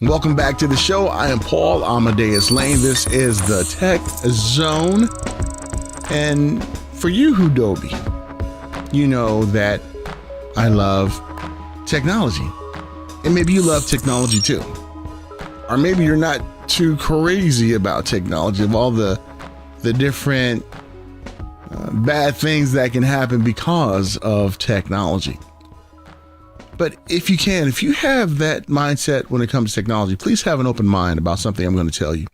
Welcome back to the show. I am Paul Amadeus Lane. This is the Tech Zone. And for you who Dobie, you know that I love technology. And maybe you love technology too. Or maybe you're not too crazy about technology, of all the different bad things that can happen because of technology. But if you have that mindset when it comes to technology, please have an open mind about something I'm going to tell you.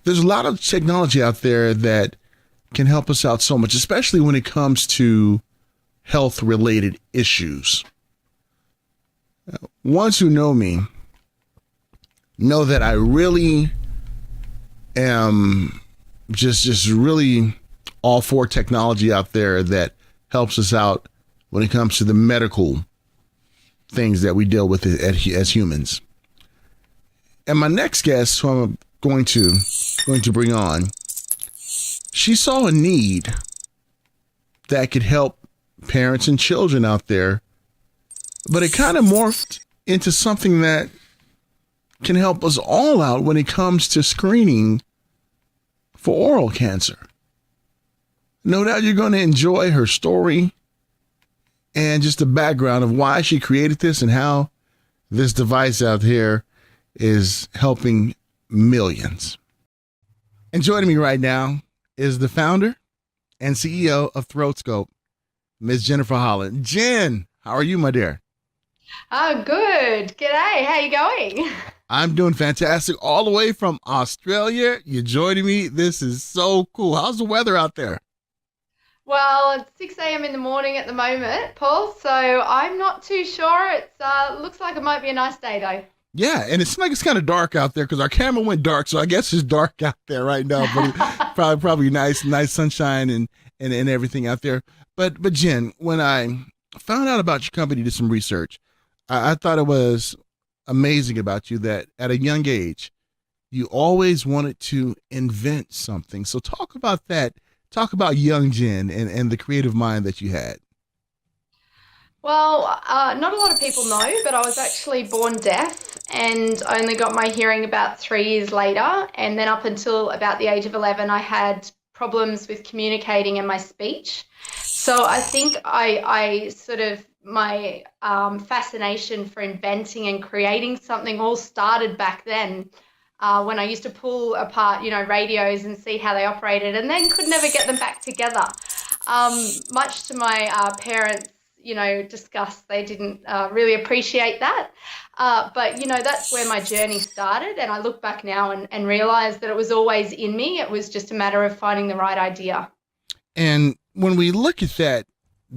There's a lot of technology out there that can help us out so much, especially when it comes to health-related issues. Ones who know me know that I really am just really all for technology out there that helps us out when it comes to the medical things that we deal with as humans. And my next guest, who I'm going to bring on, she saw a need that could help parents and children out there, but it kind of morphed into something that can help us all out when it comes to screening for oral cancer. No doubt you're going to enjoy her story and just the background of why she created this and how this device out here is helping millions. And joining me right now is the founder and CEO of ThroatScope, Ms. Jennifer Hollett. Jen, how are you, my dear? Oh, good. G'day. How you going? I'm doing fantastic. All the way from Australia. You're joining me. This is so cool. How's the weather out there? Well, it's 6 a.m. in the morning at the moment, Paul, so I'm not too sure. It looks like it might be a nice day, though. Yeah, and it's like it's kind of dark out there because our camera went dark, so I guess it's dark out there right now. But it's probably nice sunshine and everything out there. But Jen, when I found out about your company, did some research, I thought it was amazing about you that at a young age, you always wanted to invent something. So talk about that. Talk about young Jen and the creative mind that you had. Well, not a lot of people know, but I was actually born deaf and only got my hearing about 3 years later. And then up until about the age of 11, I had problems with communicating and my speech. So I think I sort of, my fascination for inventing and creating something all started back then. When I used to pull apart, radios and see how they operated and then could never get them back together. Much to my parents, disgust, they didn't really appreciate that. But, that's where my journey started. And I look back now and realize that it was always in me. It was just a matter of finding the right idea. And when we look at that,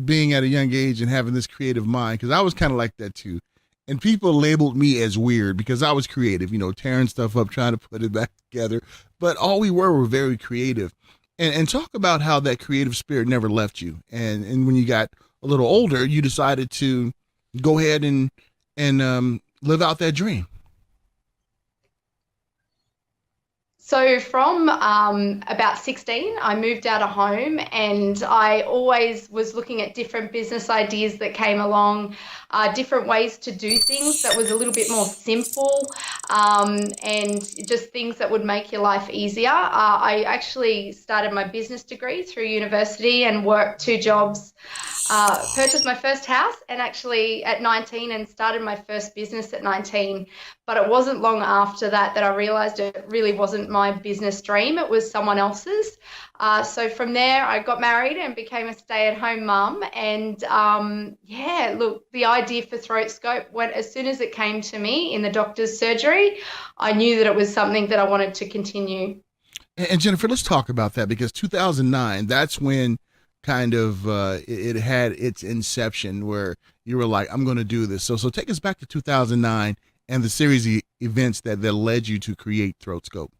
being at a young age and having this creative mind, because I was kind of like that too. And people labeled me as weird because I was creative, tearing stuff up, trying to put it back together. But all we were very creative. And talk about how that creative spirit never left you. And when you got a little older, you decided to go ahead and live out that dream. So from about 16, I moved out of home and I always was looking at different business ideas that came along, different ways to do things that was a little bit more simple and just things that would make your life easier. I actually started my business degree through university and worked 2 jobs, purchased my first house and actually at 19 and started my first business at 19. But it wasn't long after that I realized it really wasn't my business dream. It was someone else's. So from there, I got married and became a stay-at-home mum. And look, the idea for ThroatScope went as soon as it came to me in the doctor's surgery. I knew that it was something that I wanted to continue. And Jennifer, let's talk about that because 2009, that's when kind of it had its inception where you were like, I'm going to do this. So take us back to 2009 and the series of events that led you to create ThroatScope.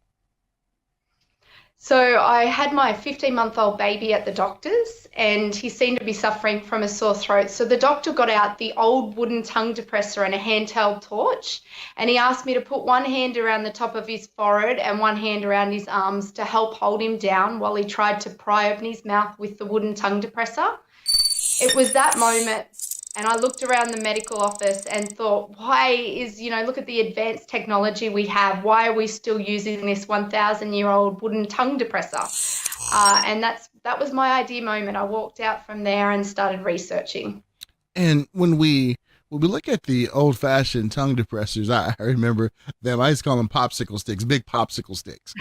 So I had my 15-month-old baby at the doctor's and he seemed to be suffering from a sore throat. So the doctor got out the old wooden tongue depressor and a handheld torch, and he asked me to put one hand around the top of his forehead and one hand around his arms to help hold him down while he tried to pry open his mouth with the wooden tongue depressor. It was that moment And I looked around the medical office and thought, why is, look at the advanced technology we have. Why are we still using this 1,000-year-old wooden tongue depressor? And that was my idea moment. I walked out from there and started researching. And when we look at the old fashioned tongue depressors, I remember them. I used to call them popsicle sticks, big popsicle sticks.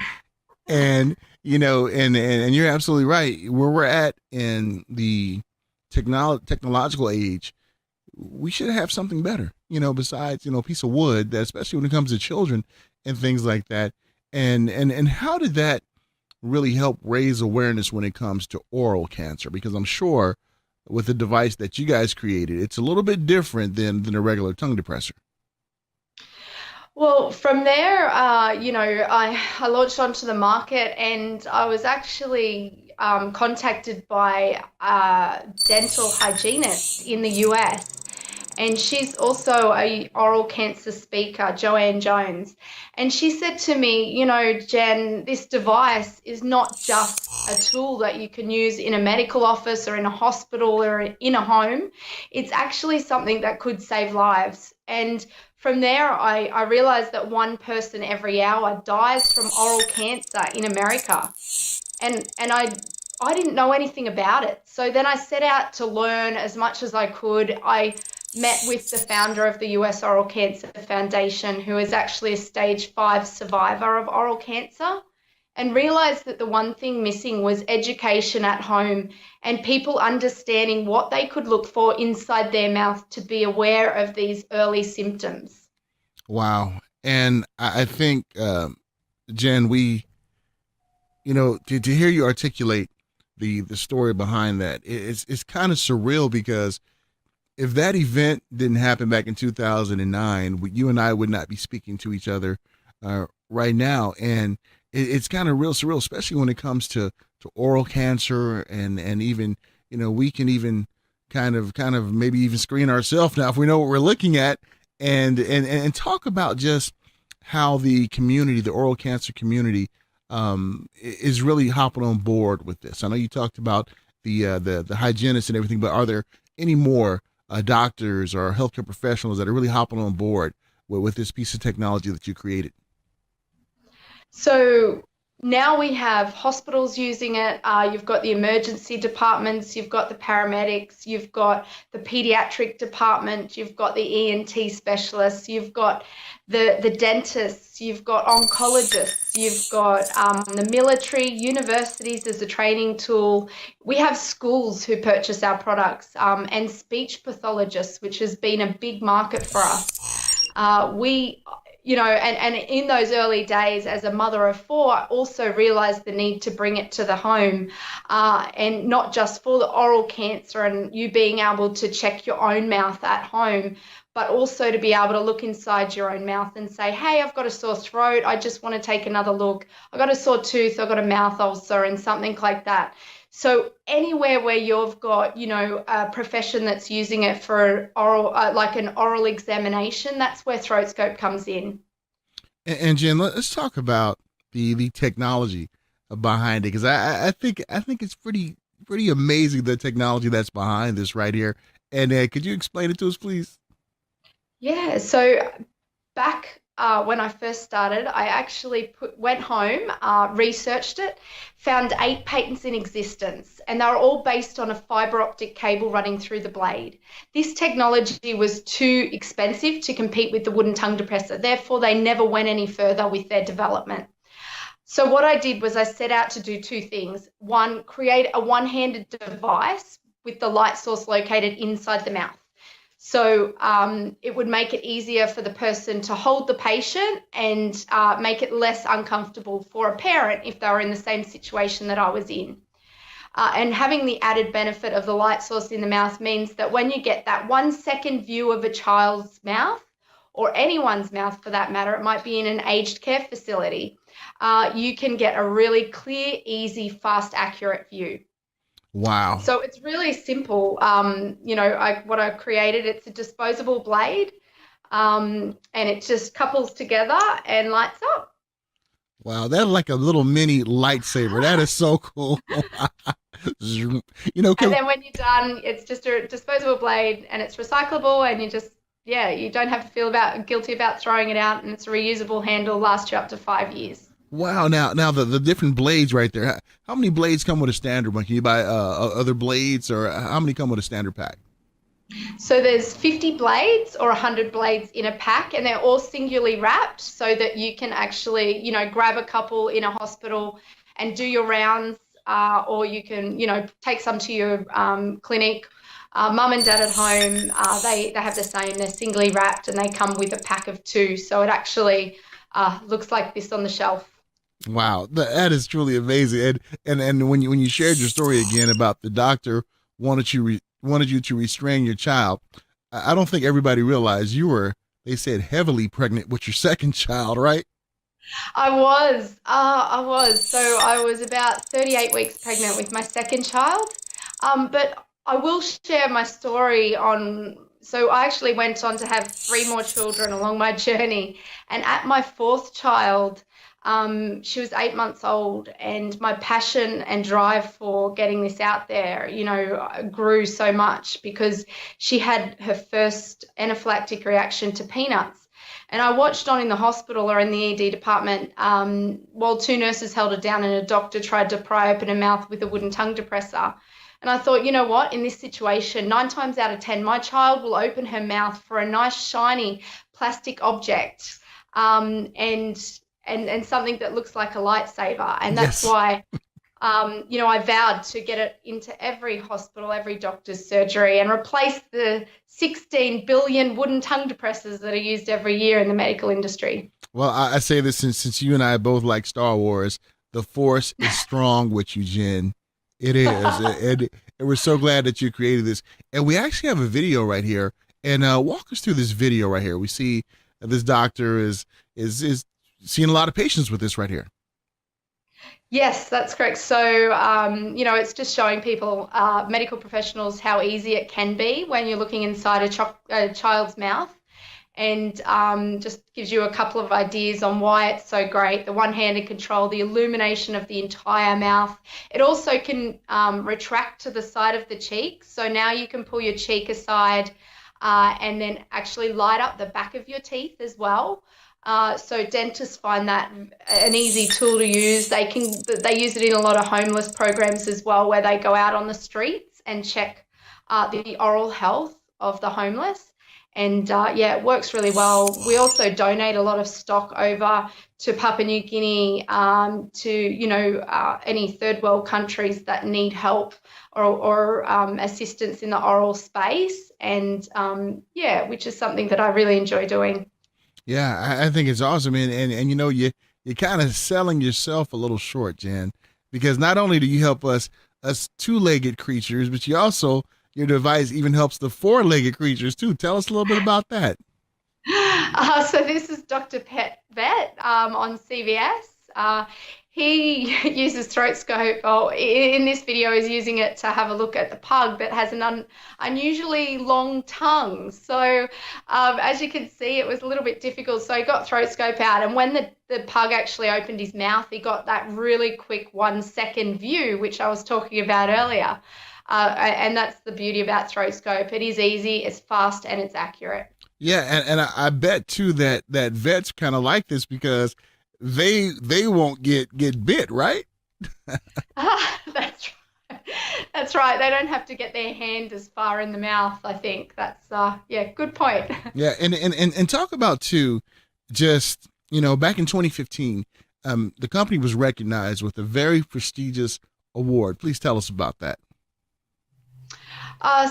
And and you're absolutely right. Where we're at in the technological age, we should have something better. Besides a piece of wood. That especially when it comes to children and things like that. And how did that really help raise awareness when it comes to oral cancer? Because I'm sure with the device that you guys created, it's a little bit different than a regular tongue depressor. Well, from there, I launched onto the market and I was actually contacted by a dental hygienist in the US. And she's also a oral cancer speaker, Joanne Jones. And she said to me, Jen, this device is not just a tool that you can use in a medical office or in a hospital or in a home. It's actually something that could save lives. And from there, I realized that one person every hour dies from oral cancer in America. And I didn't know anything about it. So then I set out to learn as much as I could. I met with the founder of the US Oral Cancer Foundation, who is actually a stage 5 survivor of oral cancer, and realized that the one thing missing was education at home and people understanding what they could look for inside their mouth to be aware of these early symptoms. Wow. And I think, Jen, to hear you articulate the story behind that, it's kind of surreal because if that event didn't happen back in 2009, you and I would not be speaking to each other right now. And it's kind of real surreal, especially when it comes to oral cancer and even, we can even kind of maybe even screen ourselves now if we know what we're looking at and talk about just how the community, the oral cancer community, is really hopping on board with this. I know you talked about the hygienists and everything, but are there any more doctors or healthcare professionals that are really hopping on board with this piece of technology that you created? So now we have hospitals using it. You've got the emergency departments, you've got the paramedics, you've got the pediatric department, you've got the ENT specialists, you've got the dentists, you've got oncologists, you've got the military, universities as a training tool. We have schools who purchase our products and speech pathologists, which has been a big market for us. We and in those early days as a mother of 4, I also realized the need to bring it to the home and not just for the oral cancer and you being able to check your own mouth at home, but also to be able to look inside your own mouth and say, hey, I've got a sore throat. I just want to take another look. I've got a sore tooth. I've got a mouth ulcer and something like that. So anywhere where you've got, a profession that's using it for oral, like an oral examination, that's where ThroatScope comes in. And Jen, let's talk about the technology behind it because I think it's pretty amazing the technology that's behind this right here. And could you explain it to us, please? Yeah, so back when I first started, I actually went home, researched it, found 8 patents in existence, and they were all based on a fiber optic cable running through the blade. This technology was too expensive to compete with the wooden tongue depressor, therefore they never went any further with their development. So what I did was I set out to do 2 things. One, create a one-handed device with the light source located inside the mouth. So it would make it easier for the person to hold the patient and make it less uncomfortable for a parent if they were in the same situation that I was in. And having the added benefit of the light source in the mouth means that when you get that 1 second view of a child's mouth, or anyone's mouth for that matter, it might be in an aged care facility, you can get a really clear, easy, fast, accurate view. Wow. So it's really simple. What I created, it's a disposable blade, and it just couples together and lights up. Wow, that's like a little mini lightsaber. That is so cool. And then when you're done, it's just a disposable blade and it's recyclable and you just, yeah, you don't have to feel guilty about throwing it out, and it's a reusable handle, lasts you up to 5 years. Wow. Now the different blades right there. How many blades come with a standard one? Can you buy other blades, or how many come with a standard pack? So there's 50 blades or 100 blades in a pack, and they're all singularly wrapped so that you can actually, grab a couple in a hospital and do your rounds, or you can, take some to your clinic. Mum and dad at home, they have the same. They're singly wrapped and they come with a pack of two. So it actually looks like this on the shelf. Wow, that is truly amazing. And when you shared your story again about the doctor wanted you to restrain your child, I don't think everybody realized you were, they said, heavily pregnant with your second child, right? I was. So I was about 38 weeks pregnant with my second child. But I will share my story on. So I actually went on to have three more children along my journey. And at my fourth child, she was 8 months old, and my passion and drive for getting this out there, grew so much because she had her first anaphylactic reaction to peanuts. And I watched on in the hospital or in the ED department while two nurses held her down and a doctor tried to pry open her mouth with a wooden tongue depressor. And I thought, you know what, in this situation, 9 times out of 10, my child will open her mouth for a nice, shiny plastic object, and something that looks like a lightsaber. And that's Yes. why, I vowed to get it into every hospital, every doctor's surgery, and replace the 16 billion wooden tongue depressors that are used every year in the medical industry. Well, I say this since you and I both like Star Wars. The Force is strong with you, Jen. It is, and we're so glad that you created this. And we actually have a video right here. And walk us through this video right here. We see this doctor is seeing a lot of patients with this right here. Yes, that's correct. So, it's just showing people, medical professionals, how easy it can be when you're looking inside a child's mouth, and just gives you a couple of ideas on why it's so great. The one-handed control, the illumination of the entire mouth. It also can retract to the side of the cheek. So now you can pull your cheek aside and then actually light up the back of your teeth as well. So dentists find that an easy tool to use. They use it in a lot of homeless programs as well, where they go out on the streets and check the oral health of the homeless. And it works really well. We also donate a lot of stock over to Papua New Guinea, to any third world countries that need help or assistance in the oral space. And which is something that I really enjoy doing. Yeah, I think it's awesome, and you're kind of selling yourself a little short, Jen, because not only do you help us two-legged creatures, but your device even helps the four-legged creatures too. Tell us a little bit about that. So this is Dr. Pet Vet on CVS. He uses throat scope. Oh, in this video, he's using it to have a look at the pug that has an unusually long tongue. So as you can see, it was a little bit difficult. So he got throat scope out, and when the pug actually opened his mouth, he got that really quick 1 second view, which I was talking about earlier. And that's the beauty about throat scope. It is easy, it's fast, and it's accurate. Yeah, and I bet too that vets kind of like this because they won't get bit, right? That's right. That's right. They don't have to get their hand as far in the mouth. I think that's good point. Yeah, and talk about too, just back in 2015, the company was recognized with a very prestigious award. Please tell us about that.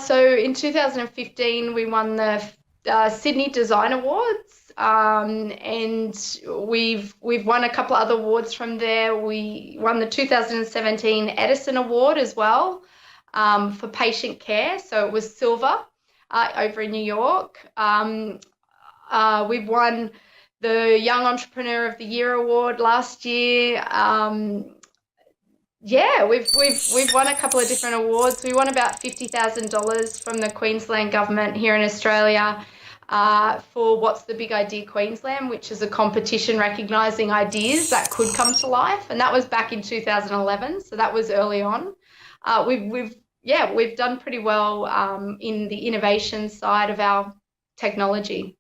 So in 2015, we won the Sydney Design Awards. And we've won a couple of other awards from there. We won the 2017 Edison Award as well for patient care. So it was silver over in New York. We've won the Young Entrepreneur of the Year award last year. We've won a couple of different awards. We won about $50,000 from the Queensland government here in Australia. For What's the Big Idea Queensland, which is a competition recognising ideas that could come to life, and that was back in 2011, so that was early on. We've yeah, we've done pretty well in the innovation side of our technology.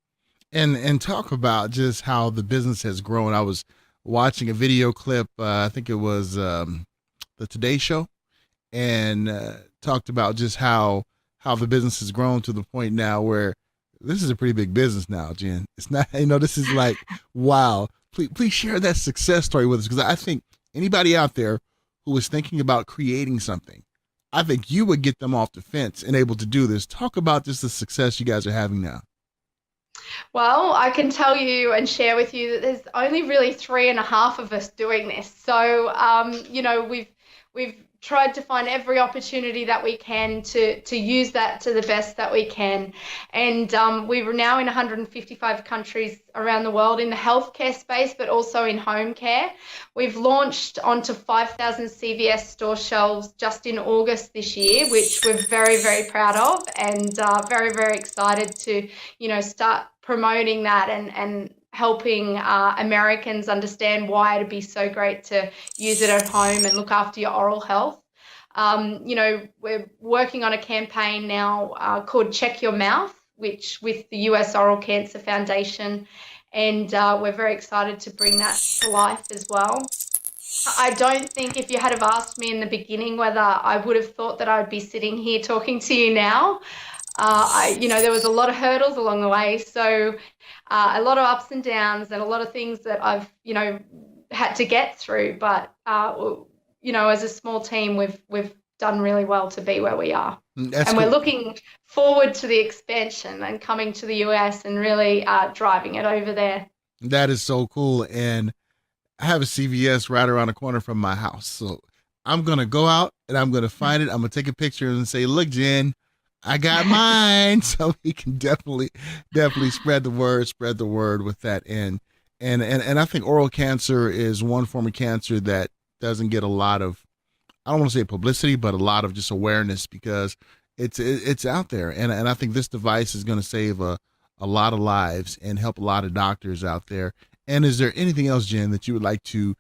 And talk about just how the business has grown. I was watching a video clip. I think it was the Today Show, and talked about just how the business has grown to the point now where this is a pretty big business now, Jen. It's not, this is like, wow. Please share that success story with us, because I think anybody out there who is thinking about creating something, I think you would get them off the fence and able to do this. Talk about just the success you guys are having now. Well, I can tell you and share with you that there's only really three and a half of us doing this. So, we've tried to find every opportunity that we can to use that to the best that we can. And we're now in 155 countries around the world in the healthcare space, but also in home care. We've launched onto 5,000 CVS store shelves just in August this year, which we're very, very proud of, and very, very excited to, start promoting that and helping Americans understand why it'd be so great to use it at home and look after your oral health. We're working on a campaign now called Check Your Mouth, which with the US Oral Cancer Foundation, and we're very excited to bring that to life as well. I don't think if you had have asked me in the beginning whether I would have thought that I would be sitting here talking to you now. There was a lot of hurdles along the way, so a lot of ups and downs, and a lot of things that I've had to get through. But as a small team, we've done really well to be where we are, That's and cool. we're looking forward to the expansion and coming to the US and really driving it over there. That is so cool. And I have a CVS right around the corner from my house. So I'm going to go out and I'm going to find it. I'm going to take a picture and say, look, Jen, I got mine. So we can definitely spread the word with that. And I think oral cancer is one form of cancer that doesn't get a lot of, I don't want to say publicity, but a lot of just awareness, because it's out there. And I think this device is going to save a lot of lives and help a lot of doctors out there. And is there anything else, Jen, that you would like to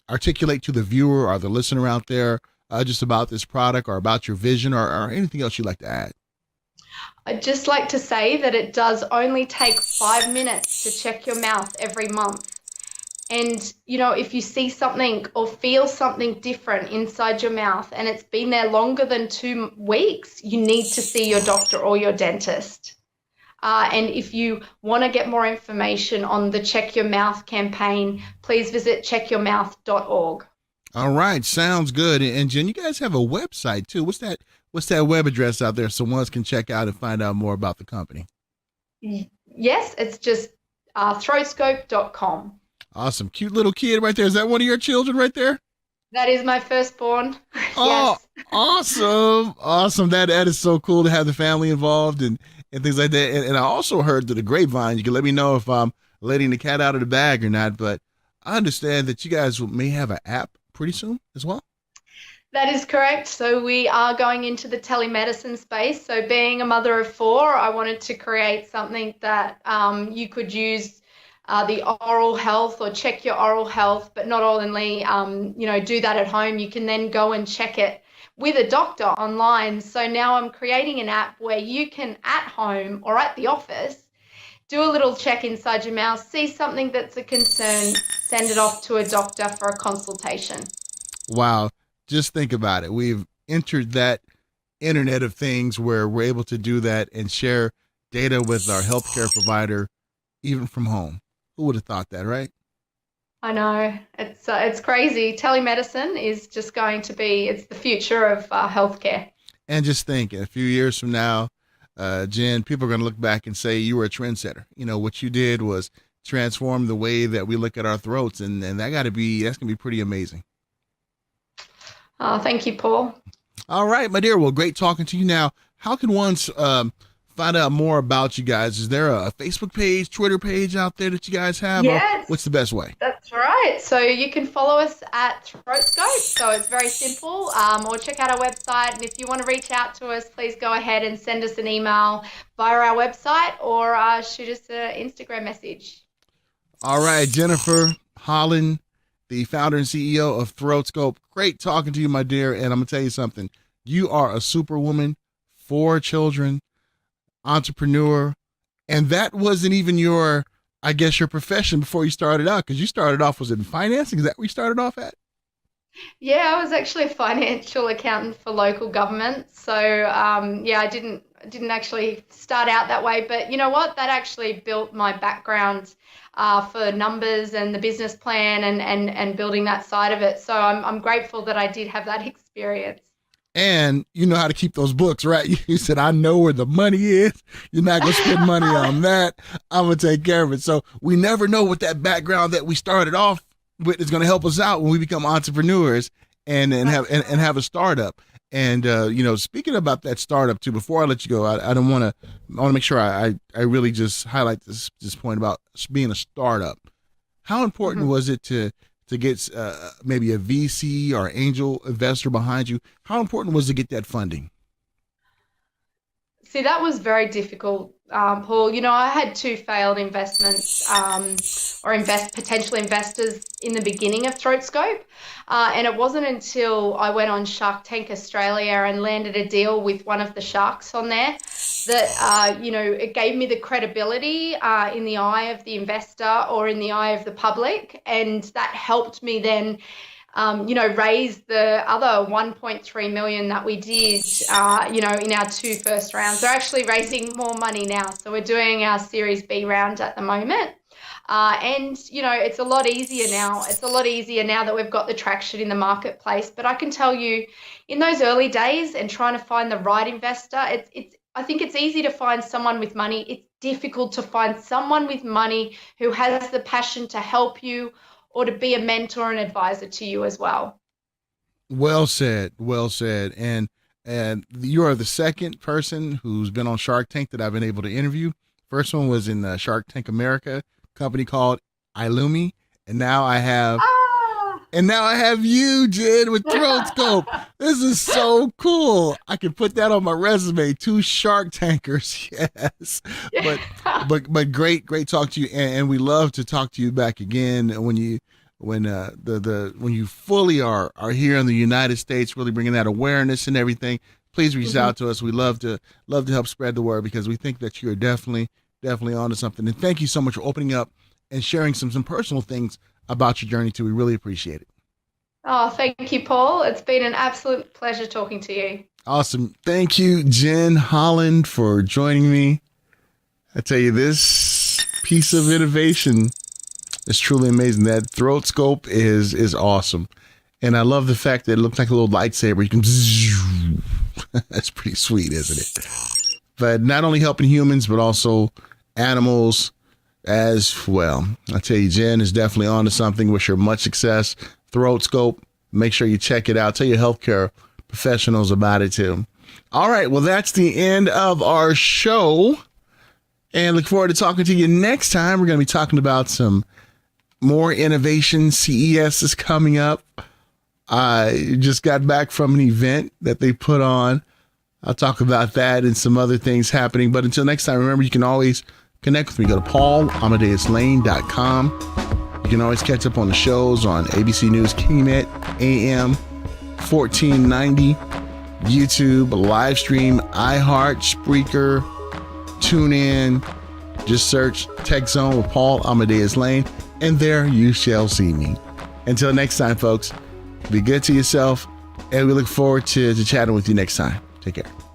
articulate to the viewer or the listener out there just about this product or about your vision, or anything else you'd like to add? I'd just like to say that it does only take 5 minutes to check your mouth every month. And, if you see something or feel something different inside your mouth and it's been there longer than 2 weeks, you need to see your doctor or your dentist. And if you want to get more information on the Check Your Mouth campaign, please visit checkyourmouth.org. All right, sounds good. And Jen, you guys have a website too. What's that web address out there so ones can check out and find out more about the company? Yes, it's just throatscope.com. Awesome. Cute little kid right there. Is that one of your children right there? That is my firstborn. Oh, Yes. awesome. Awesome. That is so cool to have the family involved and things like that. And I also heard through the grapevine, you can let me know if I'm letting the cat out of the bag or not, but I understand that you guys may have an app pretty soon as well. That is correct. So we are going into the telemedicine space. So being a mother of four, I wanted to create something that you could use the oral health or check your oral health, but not only, do that at home. You can then go and check it with a doctor online. So now I'm creating an app where you can, at home or at the office, do a little check inside your mouth, see something that's a concern, send it off to a doctor for a consultation. Wow. Just think about it. We've entered that internet of things where we're able to do that and share data with our healthcare provider, even from home. Who would have thought that, right? I know, it's crazy. Telemedicine is just going to be, it's the future of healthcare. And just think, in a few years from now, Jen, people are going to look back and say you were a trendsetter. What you did was transform the way that we look at our throats, and that's going to be pretty amazing. Thank you, Paul. All right, my dear. Well, great talking to you. Now, how can one find out more about you guys? Is there a Facebook page, Twitter page out there that you guys have? Yes, What's the best way? that's right. So you can follow us at Throatscope. So it's very simple, or check out our website. And if you want to reach out to us, please go ahead and send us an email via our website, or shoot us an Instagram message. All right, Jennifer Hollett, the founder and CEO of Throatscope. Great talking to you, my dear. And I'm going to tell you something. You are a superwoman, 4 children, entrepreneur, and that wasn't even your, I guess, your profession before you started out, because you started off, was it in financing? Is that where you started off at? Yeah, I was actually a financial accountant for local government. So yeah, I didn't actually start out that way, but you know what? That actually built my background for numbers and the business plan and building that side of it. So I'm grateful that I did have that experience. And you know how to keep those books, right? You said, I know where the money is. You're not going to spend money on that. I'm going to take care of it. So we never know what that background that we started off with is going to help us out when we become entrepreneurs and have a startup. And, speaking about that startup too, before I let you go, I don't want to, I want to make sure I really just highlight this point about being a startup. How important was it to get maybe a VC or angel investor behind you? How important was it to get that funding? See, that was very difficult, Paul. You know, I had two failed investments or potential investors in the beginning of ThroatScope. And it wasn't until I went on Shark Tank Australia and landed a deal with one of the sharks on there that, it gave me the credibility in the eye of the investor or in the eye of the public. And that helped me then raise the other 1.3 million that we did, in our two first rounds. They're actually raising more money now. So we're doing our Series B round at the moment. It's a lot easier now. It's a lot easier now that we've got the traction in the marketplace. But I can tell you, in those early days and trying to find the right investor, I think it's easy to find someone with money. It's difficult to find someone with money who has the passion to help you or to be a mentor and advisor to you as well. Well said. Well said. And you are the second person who's been on Shark Tank that I've been able to interview. First one was in Shark Tank America, company called Ilumi, and now I have you, Jen, with ThroatScope. This is so cool. I can put that on my resume. 2 Shark Tankers, yes. But great talk to you, and we love to talk to you back again when you fully are here in the United States, really bringing that awareness and everything. Please reach out to us. We love to help spread the word, because we think that you're definitely onto something. And thank you so much for opening up and sharing some personal things about your journey too. We really appreciate it. Oh, thank you, Paul. It's been an absolute pleasure talking to you. Awesome. Thank you, Jen Holland, for joining me. I tell you, this piece of innovation is truly amazing. That ThroatScope is awesome. And I love the fact that it looks like a little lightsaber. You can that's pretty sweet, isn't it? But not only helping humans, but also animals as well. I tell you, Jen is definitely on to something. Wish her much success. ThroatScope, make sure you check it out. Tell your healthcare professionals about it too. All right, well, that's the end of our show. And look forward to talking to you next time. We're going to be talking about some more innovation. CES is coming up. I just got back from an event that they put on. I'll talk about that and some other things happening. But until next time, remember, you can always connect with me. Go to paulamadeouslane.com. You can always catch up on the shows on ABC News KingNet, AM 1490, YouTube, live stream, iHeart, Spreaker, TuneIn. Just search Tech Zone with Paul Amadeus Lane, and there you shall see me. Until next time, folks, be good to yourself, and we look forward to chatting with you next time. Take care.